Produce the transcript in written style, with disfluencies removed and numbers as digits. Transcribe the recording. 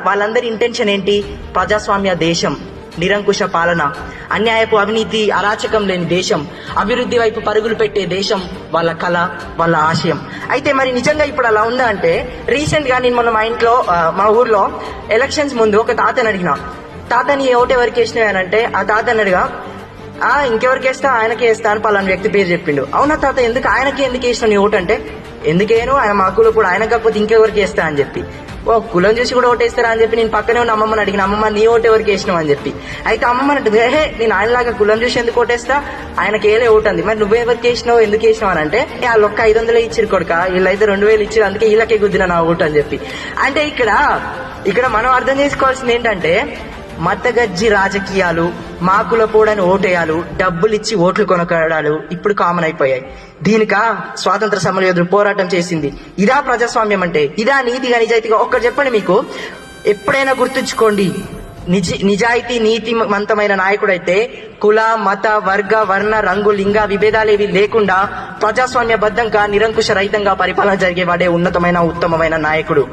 వాళ్ళందరి ఇంటెన్షన్ ఏంటి? ప్రజాస్వామ్య దేశం, నిరంకుశ పాలన, అన్యాయపు అవినీతి అరాచకం లేని దేశం, అభివృద్ధి వైపు పరుగులు పెట్టే దేశం వాళ్ళ కళ, వాళ్ళ ఆశయం. అయితే మరి నిజంగా ఇప్పుడు అలా ఉందా అంటే, రీసెంట్ గా నేను మొన్న మా ఊర్లో ఎలక్షన్స్ ముందు ఒక తాతని అడిగిన, తాతని ఓటు ఎవరికి వేసినాయనంటే ఆ తాతని అడిగా, ఇంకెవరికి వేస్తా, ఆయనకే వేస్తా అని పలానా వ్యక్తి పేరు చెప్పిండు. అవునా తాత, ఆయనకి ఎందుకు వేసినావు నీ ఓటు అంటే, ఎందుకేను ఆయన మా కులం కూడా, ఆయన కాకపోతే ఇంకెవరికి వేస్తా అని చెప్పి. ఓ కులం చూసి కూడా ఓటేస్తారా అని చెప్పి నేను పక్కనే ఉన్న అమ్మమ్మని అడిగిన, అమ్మమ్మ నీ ఓటు ఎవరికి వేసినావు అని చెప్పి. అయితే అమ్మమ్మ అంటుంది, నేను ఆయనలాగా కులం చూసి ఎందుకు ఓటేస్తా, ఆయనకి ఏలే ఓటు అంది. మరి నువ్వెవరికి వేసినావు, ఎందుకు వేసినావు అని అంటే, వాళ్ళు ఒక్క 500 ఇచ్చిరు కొడుక, వీళ్ళైతే 2000 ఇచ్చిరు, అందుకే వీళ్ళకే గుద్దిన నా ఓటు అని చెప్పి. అంటే ఇక్కడ మనం అర్థం చేసుకోవాల్సింది ఏంటంటే, మతగజ్జి రాజకీయాలు, మాకుల పోడని ఓటేయాలు, డబ్బులిచ్చి ఓట్లు కొనకడాలు ఇప్పుడు కామన్ అయిపోయాయి. దీనికా స్వాతంత్ర సమరయోధులు పోరాటం చేసింది? ఇదా ప్రజాస్వామ్యం అంటే? ఇదా నీతిగా నిజాయితీగా? ఒక్కటి చెప్పండి, మీకు ఎప్పుడైనా గుర్తుంచుకోండి, నిజాయితీ నీతిమంతమైన నాయకుడైతే కుల, మత, వర్గ, వర్ణ, రంగు, లింగ విభేదాలేవి లేకుండా ప్రజాస్వామ్యబద్ధంగా నిరంకుశ రహితంగా పరిపాలన జరిగేవాడే ఉన్నతమైన ఉత్తమమైన నాయకుడు.